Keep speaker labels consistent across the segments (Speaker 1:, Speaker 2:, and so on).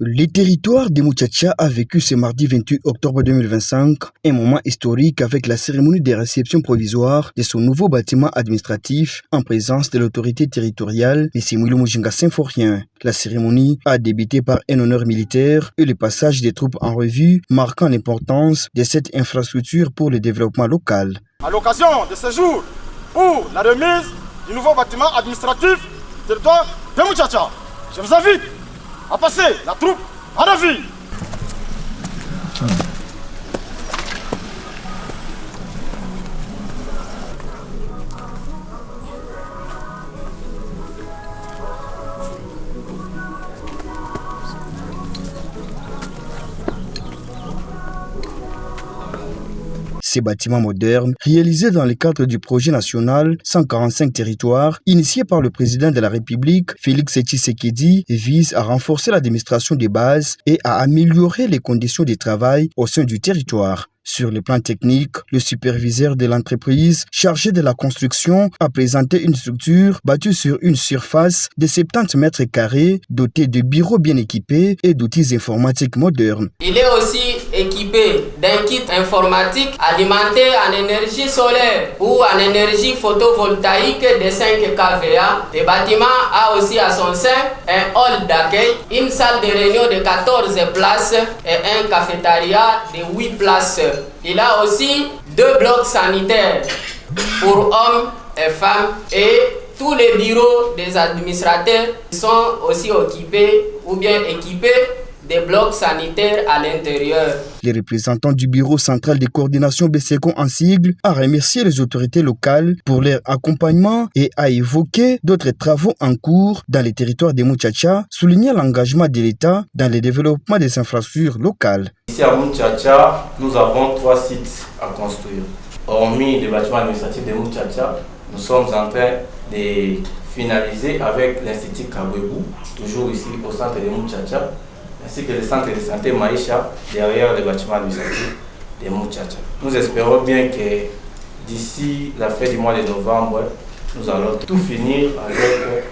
Speaker 1: Le territoire de Muchacha a vécu ce mardi 28 octobre 2025 un moment historique avec la cérémonie de réception provisoire de son nouveau bâtiment administratif en présence de l'autorité territoriale de Simulu Mujinga Symphorien. La cérémonie a débuté par un honneur militaire et le passage des troupes en revue, marquant l'importance de cette infrastructure pour le développement local.
Speaker 2: À l'occasion de ce jour pour la remise du nouveau bâtiment administratif du territoire de Muchacha, je vous invite à passer la troupe en revue.
Speaker 1: Ces bâtiments modernes, réalisés dans le cadre du projet national 145 territoires, initié par le président de la République, Félix Tshisekedi, visent à renforcer l'administration des bases et à améliorer les conditions de travail au sein du territoire. Sur le plan technique, le superviseur de l'entreprise chargé de la construction a présenté une structure bâtie sur une surface de 70 mètres carrés, dotée de bureaux bien équipés et d'outils informatiques modernes.
Speaker 3: Il est aussi équipé d'un kit informatique alimenté en énergie solaire ou en énergie photovoltaïque de 5 kVA. Le bâtiment a aussi à son sein un hall d'accueil, une salle de réunion de 14 places et un cafétéria de 8 places. Il a aussi 2 blocs sanitaires pour hommes et femmes et tous les bureaux des administrateurs sont aussi équipés des blocs sanitaires à l'intérieur.
Speaker 1: Les représentants du bureau central de coordination BCECO en sigle a remercié les autorités locales pour leur accompagnement et a évoqué d'autres travaux en cours dans les territoires de Muchacha, soulignant l'engagement de l'État dans le développement des infrastructures locales.
Speaker 4: Ici à Muchacha, nous avons 3 sites à construire. Hormis le bâtiment administratif de Muchacha, nous sommes en train de finaliser avec l'Institut Kabwebou, toujours ici au centre de Muchacha, ainsi que le centre de santé Maïcha derrière le bâtiment administratif de Muchacha. Nous espérons bien que d'ici la fin du mois de novembre, nous allons tout finir avec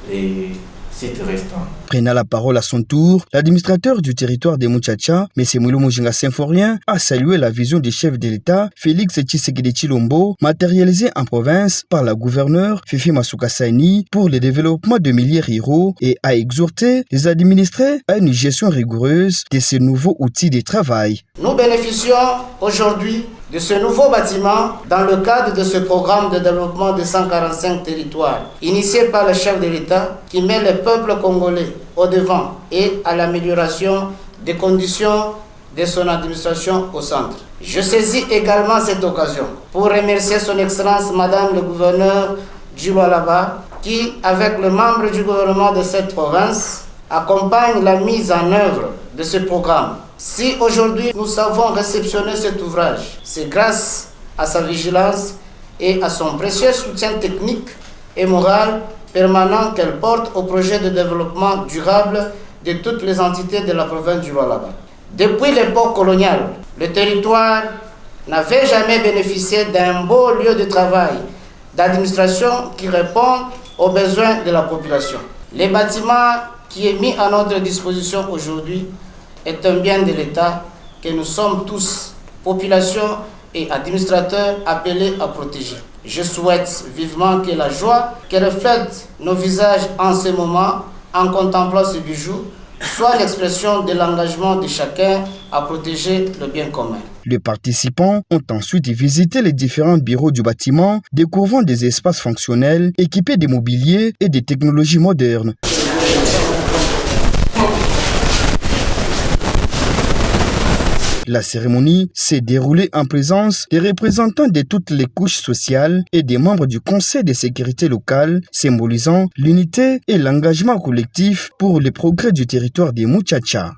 Speaker 4: les sites restants.
Speaker 1: Prenant la parole à son tour, l'administrateur du territoire de Muchacha, M. Simulu Mujinga Symphorien, a salué la vision du chef de l'État, Félix Tshisekedi Tshilombo, matérialisée en province par la gouverneure Fifi Masuka Saini pour le développement de milliers ruraux et a exhorté les administrés à une gestion rigoureuse de ces nouveaux outils de travail.
Speaker 5: Nous bénéficions aujourd'hui de ce nouveau bâtiment dans le cadre de ce programme de développement de 145 territoires, initié par le chef de l'État qui met le peuple congolais au devant et à l'amélioration des conditions de son administration au centre. Je saisis également cette occasion pour remercier son Excellence Madame le gouverneur Djilwalaba qui, avec les membres du gouvernement de cette province, accompagne la mise en œuvre de ce programme. Si aujourd'hui nous savons réceptionner cet ouvrage, c'est grâce à sa vigilance et à son précieux soutien technique et moral permanent qu'elle porte au projet de développement durable de toutes les entités de la province du Lualaba. Depuis l'époque coloniale, le territoire n'avait jamais bénéficié d'un beau lieu de travail, d'administration qui répond aux besoins de la population. Le bâtiment qui est mis à notre disposition aujourd'hui est un bien de l'État que nous sommes tous, population et administrateurs, appelés à protéger. Je souhaite vivement que la joie qui reflète nos visages en ce moment, en contemplant ce bijou, soit l'expression de l'engagement de chacun à protéger le bien commun.
Speaker 1: Les participants ont ensuite visité les différents bureaux du bâtiment, découvrant des espaces fonctionnels équipés de mobilier et de technologies modernes. La cérémonie s'est déroulée en présence des représentants de toutes les couches sociales et des membres du Conseil de sécurité locale, symbolisant l'unité et l'engagement collectif pour le progrès du territoire de Muchacha.